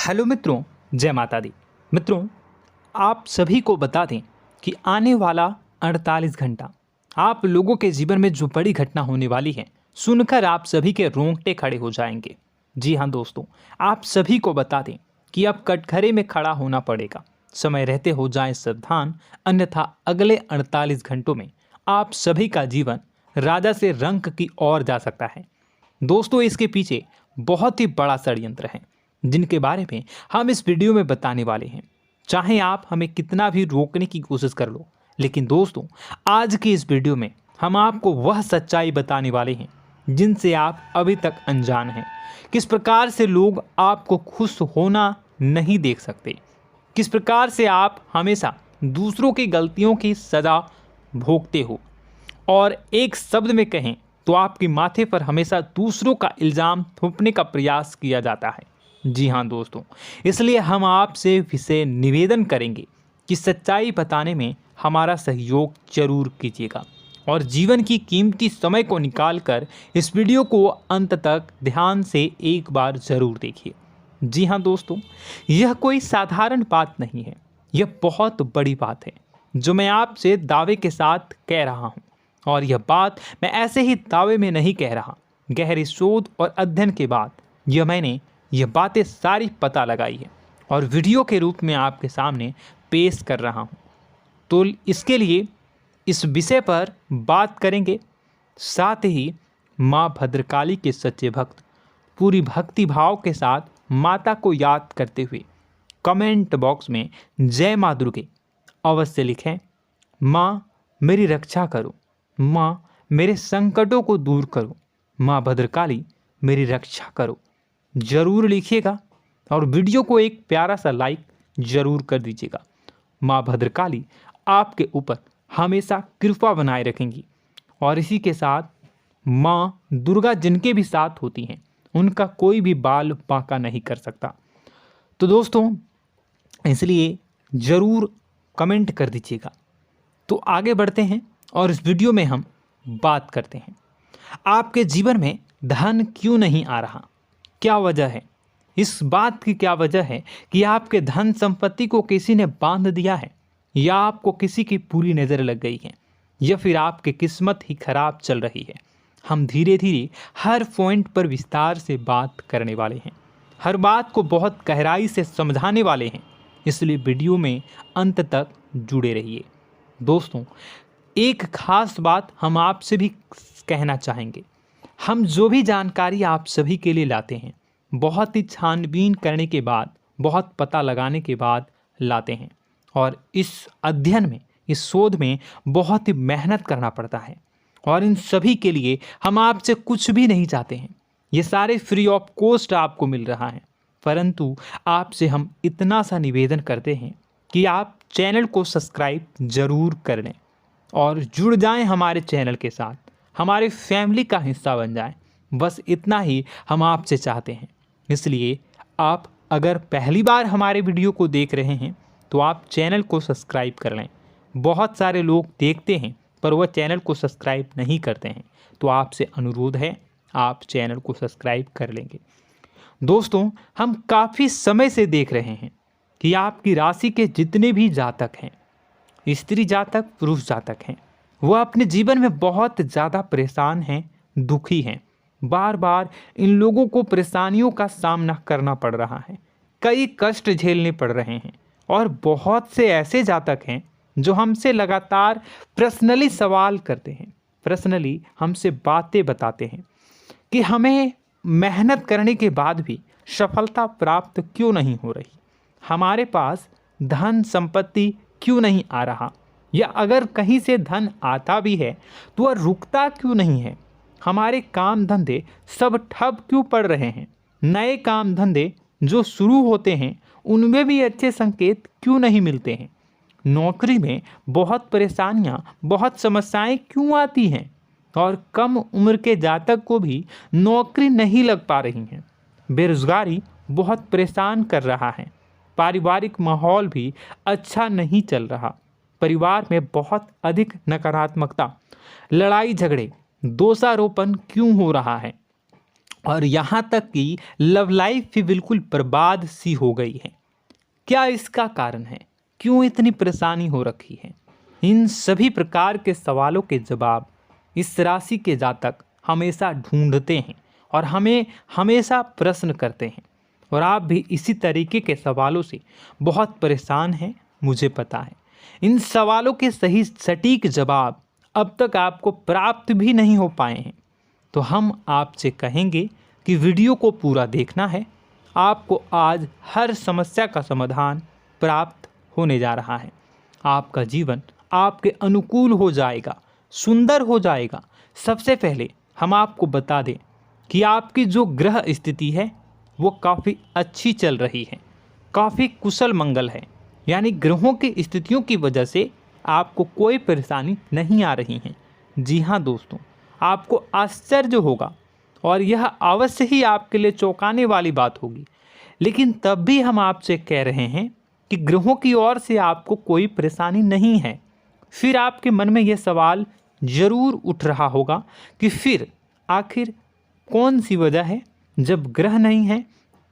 Hello मित्रों, जय माता दी। मित्रों, आप सभी को बता दें कि आने वाला 48 घंटा आप लोगों के जीवन में जो बड़ी घटना होने वाली है, सुनकर आप सभी के रोंगटे खड़े हो जाएंगे। जी हाँ दोस्तों, आप सभी को बता दें कि अब कटघरे में खड़ा होना पड़ेगा। समय रहते हो जाएं सावधान, अन्यथा अगले 48 घंटों में आप सभी का जीवन राजा से रंक की ओर जा सकता है। दोस्तों, इसके पीछे बहुत ही बड़ा षड्यंत्र है जिनके बारे में हम इस वीडियो में बताने वाले हैं। चाहे आप हमें कितना भी रोकने की कोशिश कर लो, लेकिन दोस्तों आज की इस वीडियो में हम आपको वह सच्चाई बताने वाले हैं जिनसे आप अभी तक अनजान हैं। किस प्रकार से लोग आपको खुश होना नहीं देख सकते, किस प्रकार से आप हमेशा दूसरों की गलतियों की सज़ा भोगते हो, और एक शब्द में कहें तो आपके माथे पर हमेशा दूसरों का इल्ज़ाम थोपने का प्रयास किया जाता है। जी हाँ दोस्तों, इसलिए हम आपसे विशेष निवेदन करेंगे कि सच्चाई बताने में हमारा सहयोग जरूर कीजिएगा और जीवन की कीमती समय को निकालकर इस वीडियो को अंत तक ध्यान से एक बार ज़रूर देखिए। जी हाँ दोस्तों, यह कोई साधारण बात नहीं है, यह बहुत बड़ी बात है जो मैं आपसे दावे के साथ कह रहा हूँ। और यह बात मैं ऐसे ही दावे में नहीं कह रहा, गहरी शोध और अध्ययन के बाद मैंने यह बातें सारी पता लगाई है और वीडियो के रूप में आपके सामने पेश कर रहा हूँ। तो इसके लिए इस विषय पर बात करेंगे। साथ ही माँ भद्रकाली के सच्चे भक्त पूरी भक्ति भाव के साथ माता को याद करते हुए कमेंट बॉक्स में जय माँ दुर्गे अवश्य लिखें। माँ मेरी रक्षा करो, माँ मेरे संकटों को दूर करो, माँ भद्रकाली मेरी रक्षा करो, ज़रूर लिखिएगा और वीडियो को एक प्यारा सा लाइक ज़रूर कर दीजिएगा। माँ भद्रकाली आपके ऊपर हमेशा कृपा बनाए रखेंगी और इसी के साथ माँ दुर्गा जिनके भी साथ होती हैं उनका कोई भी बाल बांका नहीं कर सकता। तो दोस्तों, इसलिए ज़रूर कमेंट कर दीजिएगा। तो आगे बढ़ते हैं और इस वीडियो में हम बात करते हैं, आपके जीवन में धन क्यों नहीं आ रहा, क्या वजह है। इस बात की क्या वजह है कि आपके धन संपत्ति को किसी ने बांध दिया है, या आपको किसी की पूरी नज़र लग गई है, या फिर आपकी किस्मत ही खराब चल रही है। हम धीरे धीरे हर पॉइंट पर विस्तार से बात करने वाले हैं, हर बात को बहुत गहराई से समझाने वाले हैं, इसलिए वीडियो में अंत तक जुड़े रहिए। दोस्तों, एक खास बात हम आपसे भी कहना चाहेंगे। हम जो भी जानकारी आप सभी के लिए लाते हैं, बहुत ही छानबीन करने के बाद, बहुत पता लगाने के बाद लाते हैं, और इस अध्ययन में, इस शोध में बहुत ही मेहनत करना पड़ता है। और इन सभी के लिए हम आपसे कुछ भी नहीं चाहते हैं, ये सारे फ्री ऑफ कॉस्ट आपको मिल रहा है। परंतु आपसे हम इतना सा निवेदन करते हैं कि आप चैनल को सब्सक्राइब ज़रूर कर लें और जुड़ जाएं हमारे चैनल के साथ, हमारे फैमिली का हिस्सा बन जाएं। बस इतना ही हम आपसे चाहते हैं। इसलिए आप अगर पहली बार हमारे वीडियो को देख रहे हैं तो आप चैनल को सब्सक्राइब कर लें। बहुत सारे लोग देखते हैं पर वह चैनल को सब्सक्राइब नहीं करते हैं, तो आपसे अनुरोध है आप चैनल को सब्सक्राइब कर लेंगे। दोस्तों, हम काफ़ी समय से देख रहे हैं कि आपकी राशि के जितने भी जातक हैं, स्त्री जातक, पुरुष जातक हैं, वह अपने जीवन में बहुत ज़्यादा परेशान हैं, दुखी हैं। बार बार इन लोगों को परेशानियों का सामना करना पड़ रहा है, कई कष्ट झेलने पड़ रहे हैं। और बहुत से ऐसे जातक हैं जो हमसे लगातार पर्सनली सवाल करते हैं, पर्सनली हमसे बातें बताते हैं कि हमें मेहनत करने के बाद भी सफलता प्राप्त क्यों नहीं हो रही, हमारे पास धन संपत्ति क्यों नहीं आ रहा, या अगर कहीं से धन आता भी है तो वह रुकता क्यों नहीं है, हमारे काम धंधे सब ठप क्यों पड़ रहे हैं, नए काम धंधे जो शुरू होते हैं उनमें भी अच्छे संकेत क्यों नहीं मिलते हैं, नौकरी में बहुत परेशानियां, बहुत समस्याएं क्यों आती हैं, और कम उम्र के जातक को भी नौकरी नहीं लग पा रही हैं, बेरोजगारी बहुत परेशान कर रहा है, पारिवारिक माहौल भी अच्छा नहीं चल रहा, परिवार में बहुत अधिक नकारात्मकता, लड़ाई झगड़े, दोषारोपण क्यों हो रहा है, और यहाँ तक कि लव लाइफ भी बिल्कुल बर्बाद सी हो गई है। क्या इसका कारण है? क्यों इतनी परेशानी हो रखी है? इन सभी प्रकार के सवालों के जवाब इस राशि के जातक हमेशा ढूंढते हैं और हमें हमेशा प्रश्न करते हैं। और आप भी इसी तरीके के सवालों से बहुत परेशान हैं, मुझे पता है। इन सवालों के सही सटीक जवाब अब तक आपको प्राप्त भी नहीं हो पाए हैं, तो हम आपसे कहेंगे कि वीडियो को पूरा देखना है। आपको आज हर समस्या का समाधान प्राप्त होने जा रहा है। आपका जीवन आपके अनुकूल हो जाएगा, सुंदर हो जाएगा। सबसे पहले हम आपको बता दें कि आपकी जो ग्रह स्थिति है वो काफ़ी अच्छी चल रही है, काफ़ी कुशल मंगल है। यानी ग्रहों की स्थितियों की वजह से आपको कोई परेशानी नहीं आ रही है। जी हाँ दोस्तों, आपको आश्चर्य होगा और यह अवश्य ही आपके लिए चौंकाने वाली बात होगी, लेकिन तब भी हम आपसे कह रहे हैं कि ग्रहों की ओर से आपको कोई परेशानी नहीं है। फिर आपके मन में यह सवाल जरूर उठ रहा होगा कि फिर आखिर कौन सी वजह है? जब ग्रह नहीं है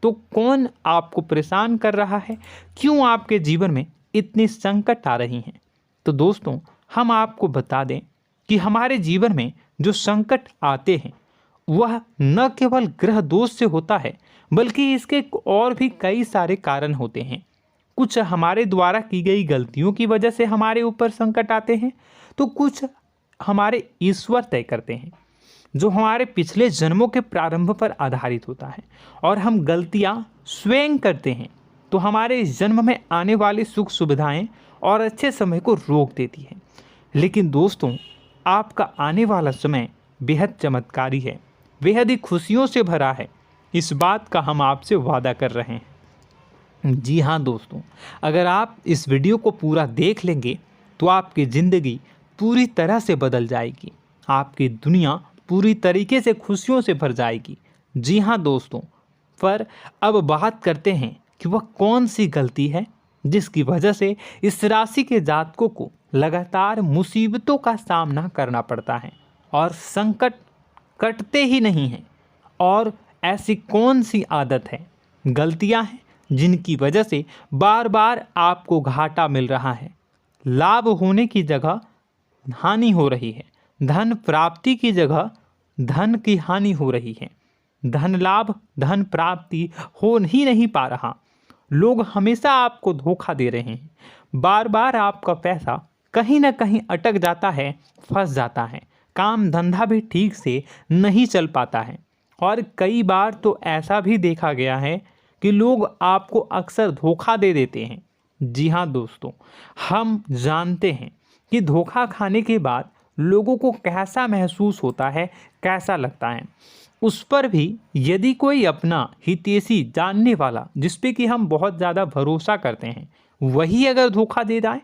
तो कौन आपको परेशान कर रहा है? क्यों आपके जीवन में इतनी संकट आ रही हैं? तो दोस्तों, हम आपको बता दें कि हमारे जीवन में जो संकट आते हैं वह न केवल ग्रह दोष से होता है, बल्कि इसके और भी कई सारे कारण होते हैं। कुछ हमारे द्वारा की गई गलतियों की वजह से हमारे ऊपर संकट आते हैं, तो कुछ हमारे ईश्वर तय करते हैं, जो हमारे पिछले जन्मों के प्रारंभ पर आधारित होता है। और हम गलतियां स्वयं करते हैं तो हमारे इस जन्म में आने वाली सुख सुविधाएं और अच्छे समय को रोक देती है। लेकिन दोस्तों, आपका आने वाला समय बेहद चमत्कारी है, बेहद ही खुशियों से भरा है। इस बात का हम आपसे वादा कर रहे हैं। जी हाँ दोस्तों, अगर आप इस वीडियो को पूरा देख लेंगे तो आपकी ज़िंदगी पूरी तरह से बदल जाएगी, आपकी दुनिया पूरी तरीके से खुशियों से भर जाएगी। जी हाँ दोस्तों, पर अब बात करते हैं कि वह कौन सी गलती है जिसकी वजह से इस राशि के जातकों को लगातार मुसीबतों का सामना करना पड़ता है और संकट कटते ही नहीं हैं। और ऐसी कौन सी आदत है, गलतियां हैं जिनकी वजह से बार बार आपको घाटा मिल रहा है, लाभ होने की जगह हानि हो रही है, धन प्राप्ति की जगह धन की हानि हो रही है, धन लाभ धन प्राप्ति हो ही नहीं पा रहा, लोग हमेशा आपको धोखा दे रहे हैं, बार बार आपका पैसा कहीं ना कहीं अटक जाता है, फंस जाता है, काम धंधा भी ठीक से नहीं चल पाता है। और कई बार तो ऐसा भी देखा गया है कि लोग आपको अक्सर धोखा दे देते हैं। जी हाँ दोस्तों, हम जानते हैं कि धोखा खाने के बाद लोगों को कैसा महसूस होता है, कैसा लगता है। उस पर भी यदि कोई अपना हितैषी जानने वाला, जिस पे कि हम बहुत ज़्यादा भरोसा करते हैं, वही अगर धोखा दे जाए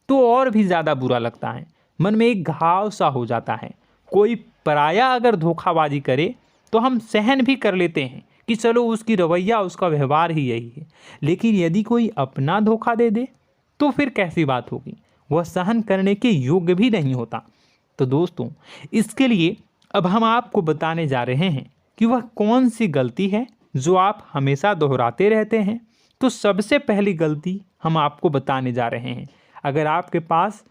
तो और भी ज़्यादा बुरा लगता है, मन में एक घाव सा हो जाता है। कोई पराया अगर धोखाबाजी करे तो हम सहन भी कर लेते हैं कि चलो उसकी रवैया उसका व्यवहार ही यही है, लेकिन यदि कोई अपना धोखा दे दे तो फिर कैसी बात होगी, वह सहन करने के योग्य भी नहीं होता। तो दोस्तों, इसके लिए अब हम आपको बताने जा रहे हैं कि वह कौन सी गलती है जो आप हमेशा दोहराते रहते हैं। तो सबसे पहली गलती हम आपको बताने जा रहे हैं। अगर आपके पास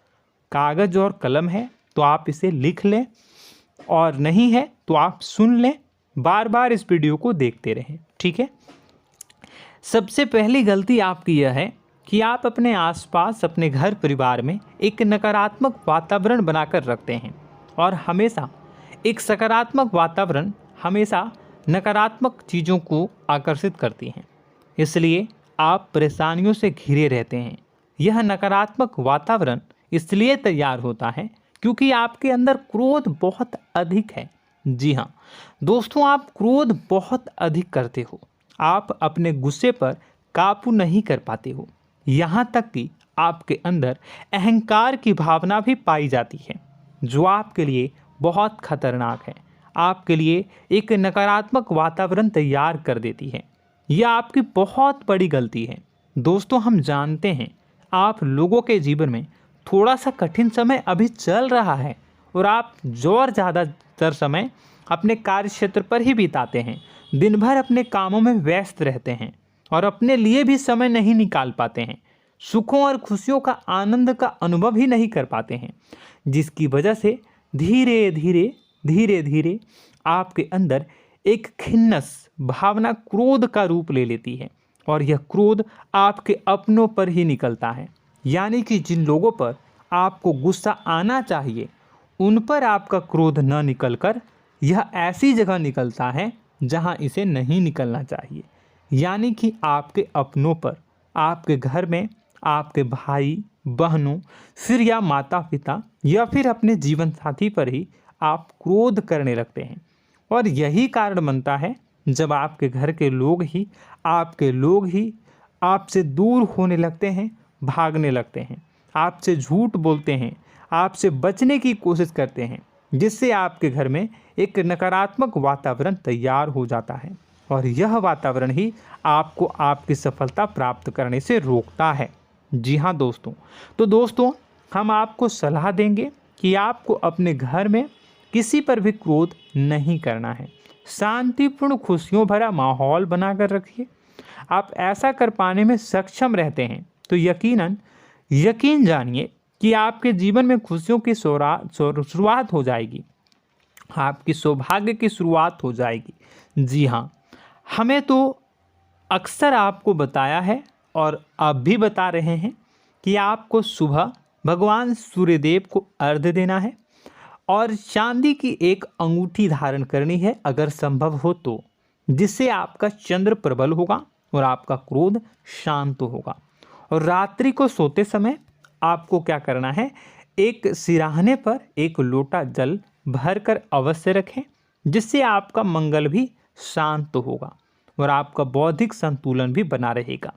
कागज़ और कलम है तो आप इसे लिख लें, और नहीं है तो आप सुन लें, बार बार इस वीडियो को देखते रहें, ठीक है। सबसे पहली गलती आपकी यह है कि आप अपने आसपास, अपने घर परिवार में एक नकारात्मक वातावरण बनाकर रखते हैं, और हमेशा एक सकारात्मक वातावरण हमेशा नकारात्मक चीज़ों को आकर्षित करती हैं। इसलिए आप परेशानियों से घिरे रहते हैं। यह नकारात्मक वातावरण इसलिए तैयार होता है क्योंकि आपके अंदर क्रोध बहुत अधिक है। जी हाँ दोस्तों, आप क्रोध बहुत अधिक करते हो, आप अपने गुस्से पर काबू नहीं कर पाते हो, यहाँ तक कि आपके अंदर अहंकार की भावना भी पाई जाती है, जो आपके लिए बहुत खतरनाक है, आपके लिए एक नकारात्मक वातावरण तैयार कर देती है। यह आपकी बहुत बड़ी गलती है। दोस्तों, हम जानते हैं आप लोगों के जीवन में थोड़ा सा कठिन समय अभी चल रहा है और आप और ज़्यादा अधिकतर समय अपने कार्य क्षेत्र पर ही बिताते हैं, दिन भर अपने कामों में व्यस्त रहते हैं और अपने लिए भी समय नहीं निकाल पाते हैं, सुखों और खुशियों का आनंद का अनुभव ही नहीं कर पाते हैं, जिसकी वजह से धीरे धीरे आपके अंदर एक खिन्नस भावना क्रोध का रूप ले लेती है और यह क्रोध आपके अपनों पर ही निकलता है। यानी कि जिन लोगों पर आपको गुस्सा आना चाहिए उन पर आपका क्रोध न निकलकर यह ऐसी जगह निकलता है जहां इसे नहीं निकलना चाहिए। यानी कि आपके अपनों पर, आपके घर में आपके भाई बहनों, फिर या माता पिता या फिर अपने जीवन साथी पर ही आप क्रोध करने लगते हैं। और यही कारण बनता है जब आपके घर के लोग ही आपसे दूर होने लगते हैं, भागने लगते हैं, आपसे झूठ बोलते हैं, आपसे बचने की कोशिश करते हैं, जिससे आपके घर में एक नकारात्मक वातावरण तैयार हो जाता है और यह वातावरण ही आपको आपकी सफलता प्राप्त करने से रोकता है। जी हाँ दोस्तों, तो दोस्तों हम आपको सलाह देंगे कि आपको अपने घर में किसी पर भी क्रोध नहीं करना है। शांतिपूर्ण खुशियों भरा माहौल बनाकर रखिए। आप ऐसा कर पाने में सक्षम रहते हैं तो यकीन जानिए कि आपके जीवन में खुशियों की शुरुआत हो जाएगी, आपकी सौभाग्य की शुरुआत हो जाएगी। जी हाँ, हमें तो अक्सर आपको बताया है और अब भी बता रहे हैं कि आपको सुबह भगवान सूर्यदेव को अर्घ्य देना है और चांदी की एक अंगूठी धारण करनी है अगर संभव हो तो, जिससे आपका चंद्र प्रबल होगा और आपका क्रोध शांत होगा। और रात्रि को सोते समय आपको क्या करना है, एक सिराहने पर एक लोटा जल भरकर अवश्य रखें, जिससे आपका मंगल भी शांत होगा और आपका बौद्धिक संतुलन भी बना रहेगा।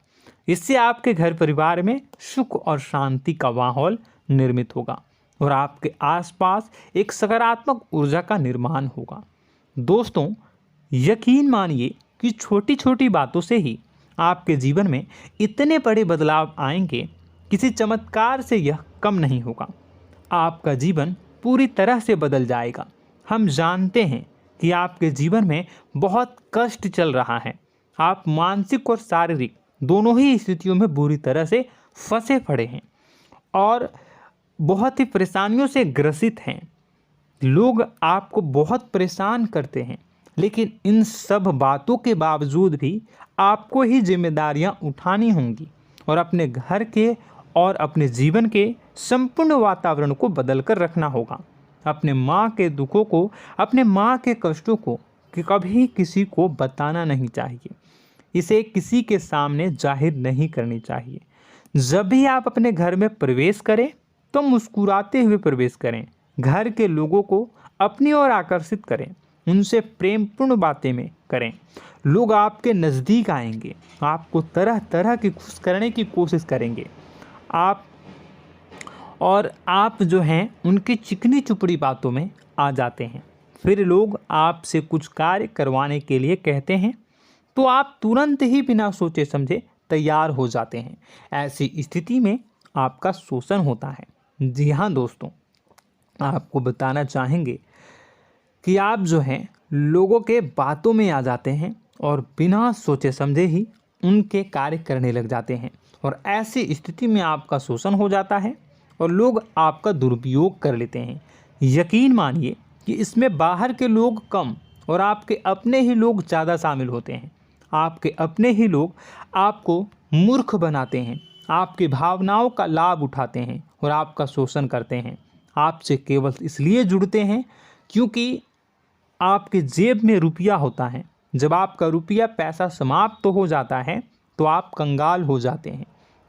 इससे आपके घर परिवार में सुख और शांति का माहौल निर्मित होगा और आपके आसपास एक सकारात्मक ऊर्जा का निर्माण होगा। दोस्तों यकीन मानिए कि छोटी छोटी बातों से ही आपके जीवन में इतने बड़े बदलाव आएंगे, किसी चमत्कार से यह कम नहीं होगा। आपका जीवन पूरी तरह से बदल जाएगा। हम जानते हैं कि आपके जीवन में बहुत कष्ट चल रहा है, आप मानसिक और शारीरिक दोनों ही स्थितियों में बुरी तरह से फंसे पड़े हैं और बहुत ही परेशानियों से ग्रसित हैं। लोग आपको बहुत परेशान करते हैं, लेकिन इन सब बातों के बावजूद भी आपको ही जिम्मेदारियां उठानी होंगी और अपने घर के और अपने जीवन के संपूर्ण वातावरण को बदल कर रखना होगा। अपने माँ के दुखों को, अपने माँ के कष्टों को कभी किसी को बताना नहीं चाहिए, इसे किसी के सामने जाहिर नहीं करनी चाहिए। जब भी आप अपने घर में प्रवेश करें तो मुस्कुराते हुए प्रवेश करें, घर के लोगों को अपनी ओर आकर्षित करें, उनसे प्रेमपूर्ण बातें में करें। लोग आपके नज़दीक आएंगे, आपको तरह तरह की खुश करने की कोशिश करेंगे। आप जो हैं उनकी चिकनी चुपड़ी बातों में आ जाते हैं। फिर लोग आपसे कुछ कार्य करवाने के लिए कहते हैं तो आप तुरंत ही बिना सोचे समझे तैयार हो जाते हैं। ऐसी स्थिति में आपका शोषण होता है। जी हाँ दोस्तों, आपको बताना चाहेंगे कि आप जो हैं लोगों के बातों में आ जाते हैं और बिना सोचे समझे ही उनके कार्य करने लग जाते हैं और ऐसी स्थिति में आपका शोषण हो जाता है और लोग आपका दुरुपयोग कर लेते हैं। यकीन मानिए कि इसमें बाहर के लोग कम और आपके अपने ही लोग ज़्यादा शामिल होते हैं। आपके अपने ही लोग आपको मूर्ख बनाते हैं, आपकी भावनाओं का लाभ उठाते हैं और आपका शोषण करते हैं। आपसे केवल इसलिए जुड़ते हैं क्योंकि आपके जेब में रुपया होता है। जब आपका रुपया पैसा समाप्त हो जाता है तो आप कंगाल हो जाते हैं,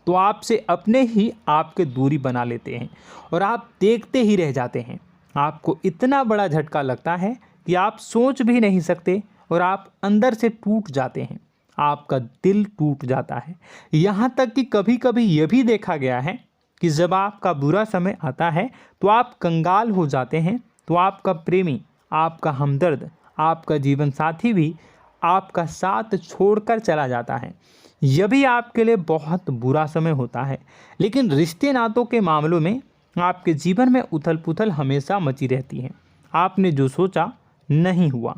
तो आपसे अपने ही आपके दूरी बना लेते हैं और आप देखते ही रह जाते हैं। आपको इतना बड़ा झटका लगता है कि आप सोच भी नहीं सकते और आप अंदर से टूट जाते हैं, आपका दिल टूट जाता है। यहाँ तक कि कभी कभी यह भी देखा गया है कि जब आपका बुरा समय आता है तो आप कंगाल हो जाते हैं, तो आपका प्रेमी, आपका हमदर्द, आपका जीवन साथी भी आपका साथ छोड़कर चला जाता है। यह भी आपके लिए बहुत बुरा समय होता है। लेकिन रिश्ते नातों के मामलों में आपके जीवन में उथल पुथल हमेशा मची रहती है। आपने जो सोचा नहीं हुआ।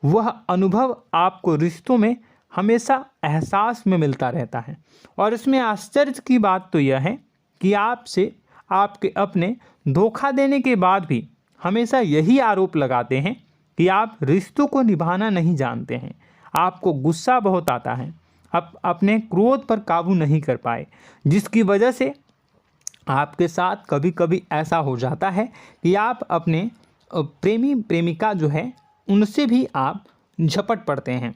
वह अनुभव आपको रिश्तों में हमेशा एहसास में मिलता रहता है। और इसमें आश्चर्य की बात तो यह है कि आपसे आपके अपने धोखा देने के बाद भी हमेशा यही आरोप लगाते हैं कि आप रिश्तों को निभाना नहीं जानते हैं। आपको गुस्सा बहुत आता है, अपने क्रोध पर काबू नहीं कर पाए, जिसकी वजह से आपके साथ कभी कभी ऐसा हो जाता है कि आप अपने प्रेमी प्रेमिका जो है उनसे भी आप झपट पड़ते हैं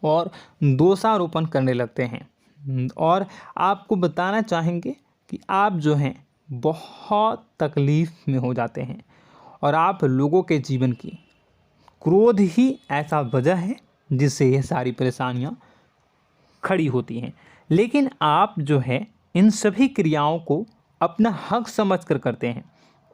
और दोषारोपण करने लगते हैं। और आपको बताना चाहेंगे कि आप जो हैं बहुत तकलीफ़ में हो जाते हैं और आप लोगों के जीवन की क्रोध ही ऐसा वजह है जिससे ये सारी परेशानियां खड़ी होती हैं। लेकिन आप जो है इन सभी क्रियाओं को अपना हक समझकर करते हैं,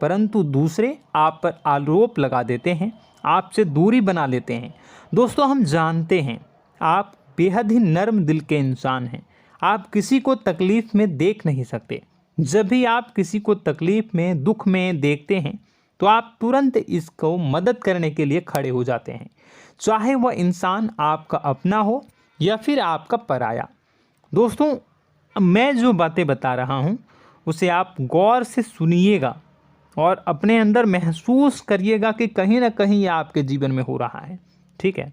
परंतु दूसरे आप पर आरोप लगा देते हैं, आपसे दूरी बना लेते हैं। दोस्तों, हम जानते हैं आप बेहद ही नर्म दिल के इंसान हैं। आप किसी को तकलीफ़ में देख नहीं सकते। जब भी आप किसी को तकलीफ़ में, दुख में देखते हैं तो आप तुरंत इसको मदद करने के लिए खड़े हो जाते हैं, चाहे वह इंसान आपका अपना हो या फिर आपका पराया। दोस्तों, मैं जो बातें बता रहा हूँ उसे आप गौर से सुनिएगा और अपने अंदर महसूस करिएगा कि कहीं ना कहीं ये आपके जीवन में हो रहा है। ठीक है,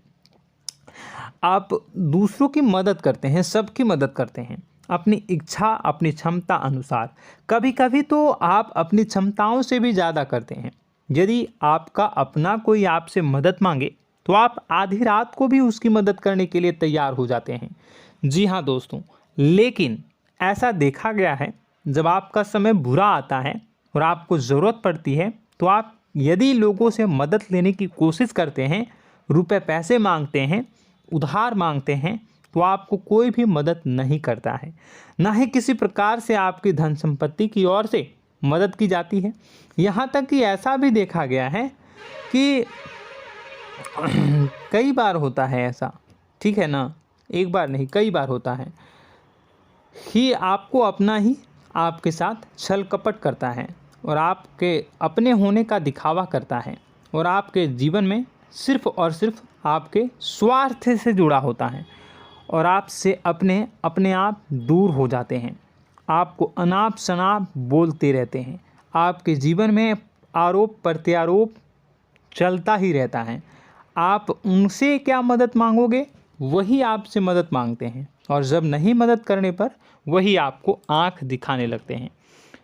आप दूसरों की मदद करते हैं, सबकी मदद करते हैं अपनी इच्छा, अपनी क्षमता अनुसार। कभी कभी तो आप अपनी क्षमताओं से भी ज़्यादा करते हैं। यदि आपका अपना कोई आपसे मदद मांगे तो आप आधी रात को भी उसकी मदद करने के लिए तैयार हो जाते हैं। जी हाँ दोस्तों, लेकिन ऐसा देखा गया है जब आपका समय बुरा आता है और आपको ज़रूरत पड़ती है तो आप यदि लोगों से मदद लेने की कोशिश करते हैं, रुपए पैसे मांगते हैं, उधार मांगते हैं, तो आपको कोई भी मदद नहीं करता है। ना ही किसी प्रकार से आपकी धन संपत्ति की ओर से मदद की जाती है। यहाँ तक कि ऐसा भी देखा गया है कि कई बार होता है ऐसा, ठीक है ना, एक बार नहीं कई बार होता है कि आपको अपना ही आपके साथ छल कपट करता है और आपके अपने होने का दिखावा करता है और आपके जीवन में सिर्फ और सिर्फ आपके स्वार्थ से जुड़ा होता है और आपसे अपने आप दूर हो जाते हैं। आपको अनाप शनाप बोलते रहते हैं। आपके जीवन में आरोप प्रत्यारोप चलता ही रहता है। आप उनसे क्या मदद मांगोगे, वही आपसे मदद मांगते हैं और जब नहीं मदद करने पर वही आपको आंख दिखाने लगते हैं।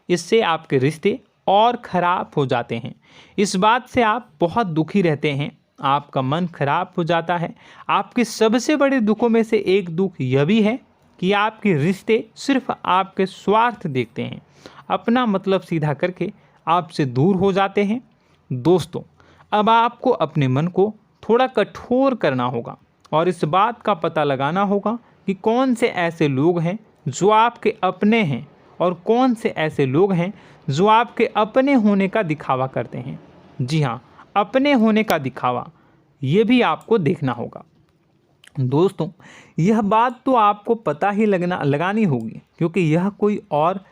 इससे आपके रिश्ते और ख़राब हो जाते हैं। इस बात से आप बहुत दुखी रहते हैं, आपका मन खराब हो जाता है। आपके सबसे बड़े दुखों में से एक दुख यह भी है कि आपके रिश्ते सिर्फ आपके स्वार्थ देखते हैं, अपना मतलब सीधा करके आपसे दूर हो जाते हैं। दोस्तों, अब आपको अपने मन को थोड़ा कठोर करना होगा और इस बात का पता लगाना होगा कि कौन से ऐसे लोग हैं जो आपके अपने हैं और कौन से ऐसे लोग हैं जो आपके अपने होने का दिखावा करते हैं। जी हाँ, अपने होने का दिखावा, ये भी आपको देखना होगा। दोस्तों, यह बात तो आपको पता ही लगानी होगी, क्योंकि यह कोई और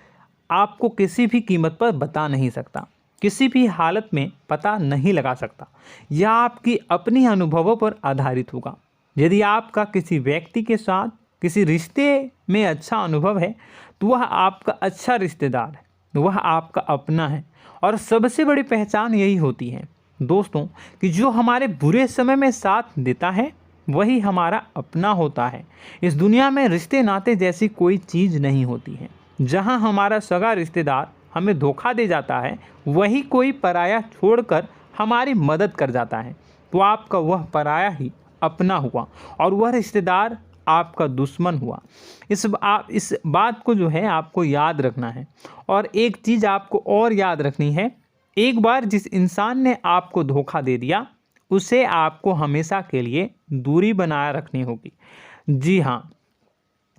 आपको किसी भी कीमत पर बता नहीं सकता, किसी भी हालत में पता नहीं लगा सकता। यह आपकी अपनी अनुभवों पर आधारित होगा। यदि आपका किसी व्यक्ति के साथ किसी रिश्ते में अच्छा अनुभव है तो वह आपका अच्छा रिश्तेदार है, वह आपका अपना है। और सबसे बड़ी पहचान यही होती है दोस्तों कि जो हमारे बुरे समय में साथ देता है वही हमारा अपना होता है। इस दुनिया में रिश्ते नाते जैसी कोई चीज़ नहीं होती है। जहां हमारा सगा रिश्तेदार हमें धोखा दे जाता है, वही कोई पराया छोड़कर हमारी मदद कर जाता है, तो आपका वह पराया ही अपना हुआ और वह रिश्तेदार आपका दुश्मन हुआ। इस बात को जो है आपको याद रखना है। और एक चीज़ आपको और याद रखनी है, एक बार जिस इंसान ने आपको धोखा दे दिया उसे आपको हमेशा के लिए दूरी बनाए रखनी होगी। जी हाँ,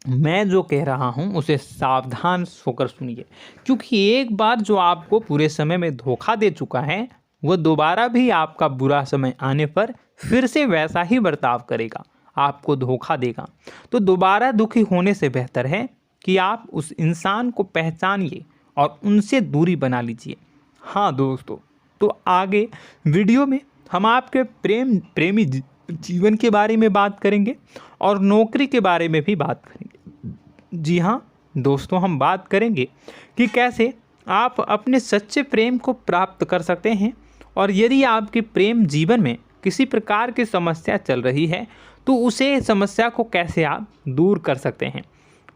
मैं जो कह रहा हूँ उसे सावधान होकर सुनिए, क्योंकि एक बार जो आपको पूरे समय में धोखा दे चुका है वह दोबारा भी आपका बुरा समय आने पर फिर से वैसा ही बर्ताव करेगा, आपको धोखा देगा। तो दोबारा दुखी होने से बेहतर है कि आप उस इंसान को पहचानिए और उनसे दूरी बना लीजिए। हाँ दोस्तों, तो आगे वीडियो में हम आपके प्रेमी जीवन के बारे में बात करेंगे और नौकरी के बारे में भी बात करेंगे। जी हाँ दोस्तों, हम बात करेंगे कि कैसे आप अपने सच्चे प्रेम को प्राप्त कर सकते हैं, और यदि आपके प्रेम जीवन में किसी प्रकार की समस्या चल रही है तो उसे समस्या को कैसे आप दूर कर सकते हैं।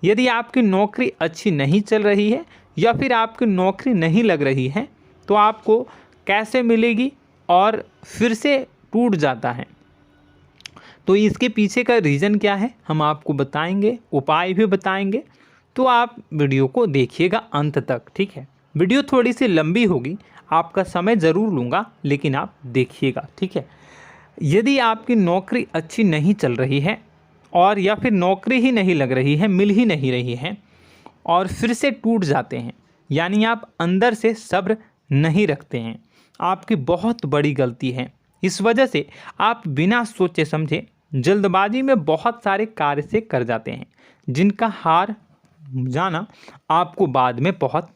यदि आपकी नौकरी अच्छी नहीं चल रही है या फिर आपकी नौकरी नहीं लग रही है तो आपको कैसे मिलेगी और फिर से टूट जाता है, तो इसके पीछे का रीज़न क्या है हम आपको बताएंगे, उपाय भी बताएंगे। तो आप वीडियो को देखिएगा अंत तक, ठीक है। वीडियो थोड़ी सी लंबी होगी, आपका समय ज़रूर लूँगा, लेकिन आप देखिएगा, ठीक है। यदि आपकी नौकरी अच्छी नहीं चल रही है और या फिर नौकरी ही नहीं लग रही है, मिल ही नहीं रही है और फिर से टूट जाते हैं, यानी आप अंदर से सब्र नहीं रखते हैं, आपकी बहुत बड़ी गलती है। इस वजह से आप बिना सोचे समझे जल्दबाजी में बहुत सारे कार्य से कर जाते हैं, जिनका हार जाना आपको बाद में बहुत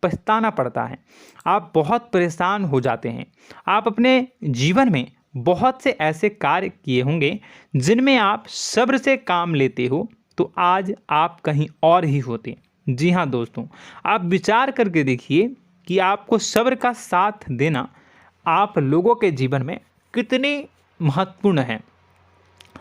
पछताना पड़ता है। आप बहुत परेशान हो जाते हैं। आप अपने जीवन में बहुत से ऐसे कार्य किए होंगे जिनमें आप सब्र से काम लेते हो, तो आज आप कहीं और ही होते। जी हाँ दोस्तों, आप विचार करके देखिए कि आपको सब्र का साथ देना आप लोगों के जीवन में कितनी महत्वपूर्ण है।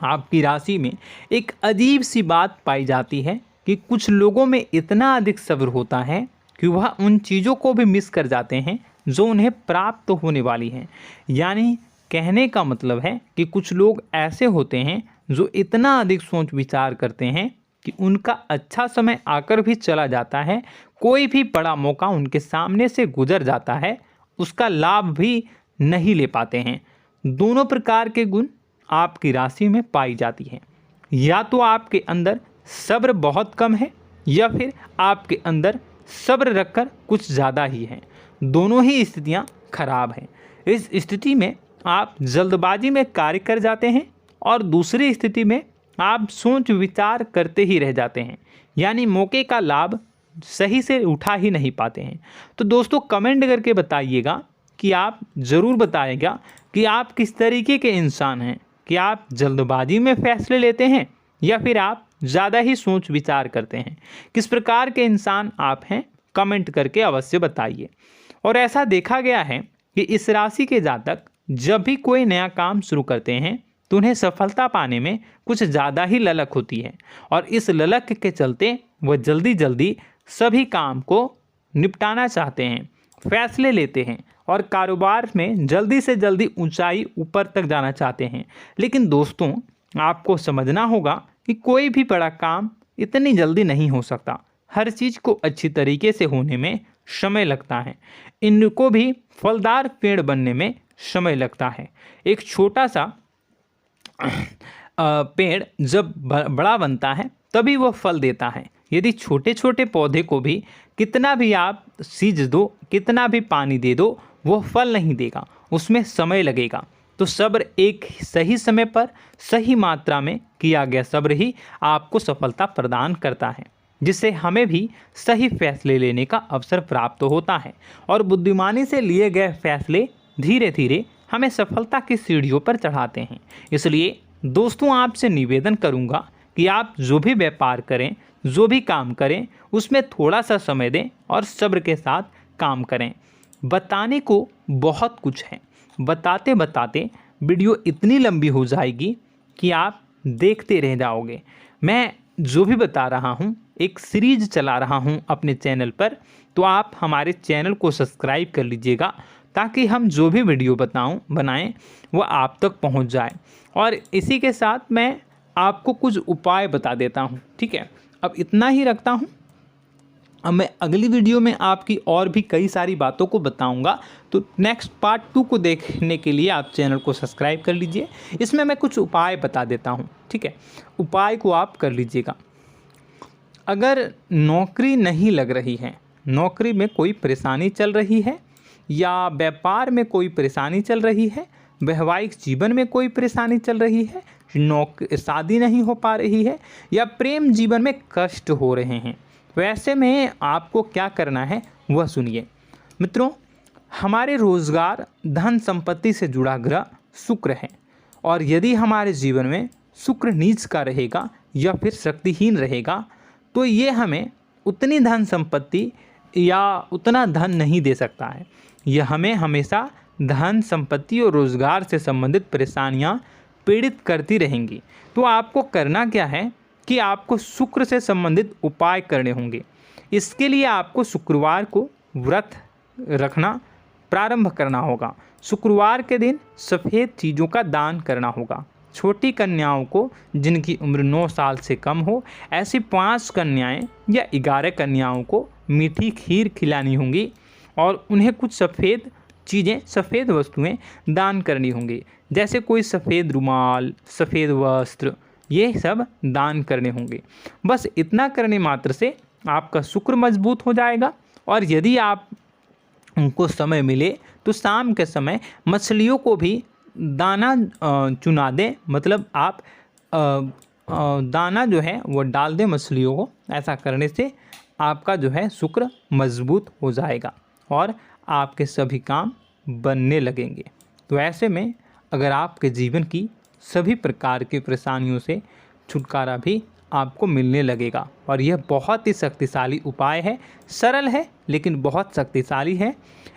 आपकी राशि में एक अजीब सी बात पाई जाती है कि कुछ लोगों में इतना अधिक सब्र होता है कि वह उन चीज़ों को भी मिस कर जाते हैं जो उन्हें प्राप्त होने वाली हैं। यानी कहने का मतलब है कि कुछ लोग ऐसे होते हैं जो इतना अधिक सोच विचार करते हैं कि उनका अच्छा समय आकर भी चला जाता है, कोई भी बड़ा मौका उनके सामने से गुजर जाता है, उसका लाभ भी नहीं ले पाते हैं। दोनों प्रकार के गुण आपकी राशि में पाई जाती है। या तो आपके अंदर सब्र बहुत कम है या फिर आपके अंदर सब्र रखकर कुछ ज़्यादा ही है। दोनों ही स्थितियाँ खराब हैं। इस स्थिति में आप जल्दबाजी में कार्य कर जाते हैं और दूसरी स्थिति में आप सोच विचार करते ही रह जाते हैं, यानी मौके का लाभ सही से उठा ही नहीं पाते हैं। तो दोस्तों कमेंट करके बताइएगा कि आप ज़रूर बताइएगा कि आप किस तरीके के इंसान हैं, कि आप जल्दबाजी में फैसले लेते हैं या फिर आप ज़्यादा ही सोच विचार करते हैं। किस प्रकार के इंसान आप हैं, कमेंट करके अवश्य बताइए। और ऐसा देखा गया है कि इस राशि के जातक जब भी कोई नया काम शुरू करते हैं तो उन्हें सफलता पाने में कुछ ज़्यादा ही ललक होती है, और इस ललक के चलते वह जल्दी जल्दी सभी काम को निपटाना चाहते हैं, फैसले लेते हैं और कारोबार में जल्दी से जल्दी ऊंचाई ऊपर तक जाना चाहते हैं। लेकिन दोस्तों आपको समझना होगा कि कोई भी बड़ा काम इतनी जल्दी नहीं हो सकता। हर चीज़ को अच्छी तरीके से होने में समय लगता है। इनको भी फलदार पेड़ बनने में समय लगता है। एक छोटा सा पेड़ जब बड़ा बनता है तभी वह फल देता है। यदि छोटे छोटे पौधे को भी कितना भी आप सींच दो, कितना भी पानी दे दो, वो फल नहीं देगा, उसमें समय लगेगा। तो सब्र एक सही समय पर सही मात्रा में किया गया सब्र ही आपको सफलता प्रदान करता है, जिससे हमें भी सही फैसले लेने का अवसर प्राप्त होता है। और बुद्धिमानी से लिए गए फैसले धीरे धीरे हमें सफलता की सीढ़ियों पर चढ़ाते हैं। इसलिए दोस्तों आपसे निवेदन करूंगा कि आप जो भी व्यापार करें, जो भी काम करें, उसमें थोड़ा सा समय दें और सब्र के साथ काम करें। बताने को बहुत कुछ है, बताते बताते वीडियो इतनी लंबी हो जाएगी कि आप देखते रह जाओगे। मैं जो भी बता रहा हूँ एक सीरीज चला रहा हूँ अपने चैनल पर, तो आप हमारे चैनल को सब्सक्राइब कर लीजिएगा ताकि हम जो भी वीडियो बनाएं वो आप तक पहुँच जाए। और इसी के साथ मैं आपको कुछ उपाय बता देता हूँ, ठीक है। अब इतना ही रखता हूँ। अब मैं अगली वीडियो में आपकी और भी कई सारी बातों को बताऊंगा, तो नेक्स्ट पार्ट 2 को देखने के लिए आप चैनल को सब्सक्राइब कर लीजिए। इसमें मैं कुछ उपाय बता देता हूं, ठीक है। उपाय को आप कर लीजिएगा। अगर नौकरी नहीं लग रही है, नौकरी में कोई परेशानी चल रही है, या व्यापार में कोई परेशानी चल रही है, वैवाहिक जीवन में कोई परेशानी चल रही है, शादी नहीं हो पा रही है, या प्रेम जीवन में कष्ट हो रहे हैं, वैसे में आपको क्या करना है वह सुनिए। मित्रों, हमारे रोजगार, धन संपत्ति से जुड़ा ग्रह शुक्र है, और यदि हमारे जीवन में शुक्र नीच का रहेगा या फिर शक्तिहीन रहेगा तो ये हमें उतनी धन संपत्ति या उतना धन नहीं दे सकता है। यह हमें हमेशा धन संपत्ति और रोजगार से संबंधित परेशानियां पीड़ित करती रहेंगी। तो आपको करना क्या है कि आपको शुक्र से संबंधित उपाय करने होंगे। इसके लिए आपको शुक्रवार को व्रत रखना प्रारंभ करना होगा। शुक्रवार के दिन सफ़ेद चीज़ों का दान करना होगा। छोटी कन्याओं को जिनकी उम्र 9 साल से कम हो, ऐसी 5 कन्याएं या 11 कन्याओं को मीठी खीर खिलानी होंगी और उन्हें कुछ सफ़ेद चीज़ें, सफ़ेद वस्तुएं दान करनी होंगी, जैसे कोई सफ़ेद रुमाल, सफ़ेद वस्त्र, ये सब दान करने होंगे। बस इतना करने मात्र से आपका शुक्र मजबूत हो जाएगा। और यदि आप उनको समय मिले तो शाम के समय मछलियों को भी दाना चुना दें, मतलब आप दाना जो है वो डाल दें मछलियों को। ऐसा करने से आपका जो है शुक्र मजबूत हो जाएगा और आपके सभी काम बनने लगेंगे। तो ऐसे में अगर आपके जीवन की सभी प्रकार की परेशानियों से छुटकारा भी आपको मिलने लगेगा। और यह बहुत ही शक्तिशाली उपाय है, सरल है लेकिन बहुत शक्तिशाली है।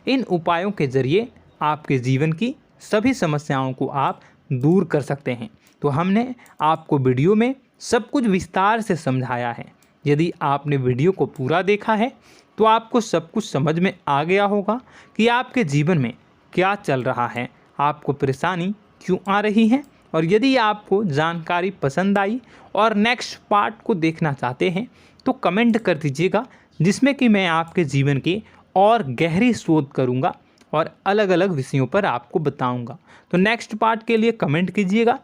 इन उपायों के ज़रिए आपके जीवन की सभी समस्याओं को आप दूर कर सकते हैं। तो हमने आपको वीडियो में सब कुछ विस्तार से समझाया है। यदि आपने वीडियो को पूरा देखा है तो आपको सब कुछ समझ में आ गया होगा कि आपके जीवन में क्या चल रहा है, आपको परेशानी क्यों आ रही है। और यदि आपको जानकारी पसंद आई और नेक्स्ट पार्ट को देखना चाहते हैं तो कमेंट कर दीजिएगा, जिसमें कि मैं आपके जीवन की और गहरी शोध करूंगा और अलग अलग विषयों पर आपको बताऊंगा। तो नेक्स्ट पार्ट के लिए कमेंट कीजिएगा,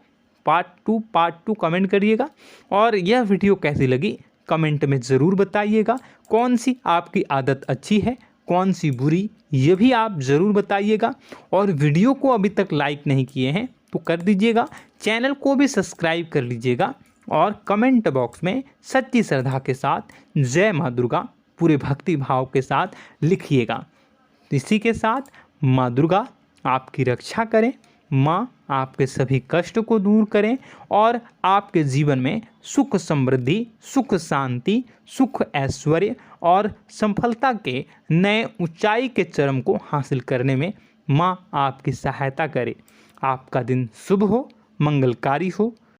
पार्ट टू कमेंट करिएगा। और यह वीडियो कैसी लगी कमेंट में ज़रूर बताइएगा। कौन सी आपकी आदत अच्छी है, कौन सी बुरी, ये भी आप ज़रूर बताइएगा। और वीडियो को अभी तक लाइक नहीं किए हैं तो कर दीजिएगा, चैनल को भी सब्सक्राइब कर लीजिएगा और कमेंट बॉक्स में सच्ची श्रद्धा के साथ जय माँ दुर्गा पूरे भक्ति भाव के साथ लिखिएगा। इसी के साथ माँ दुर्गा आपकी रक्षा करें, माँ आपके सभी कष्ट को दूर करें और आपके जीवन में सुख समृद्धि, सुख शांति, सुख ऐश्वर्य और सफलता के नए ऊंचाई के चरम को हासिल करने में माँ आपकी सहायता करे। आपका दिन शुभ हो, मंगलकारी हो।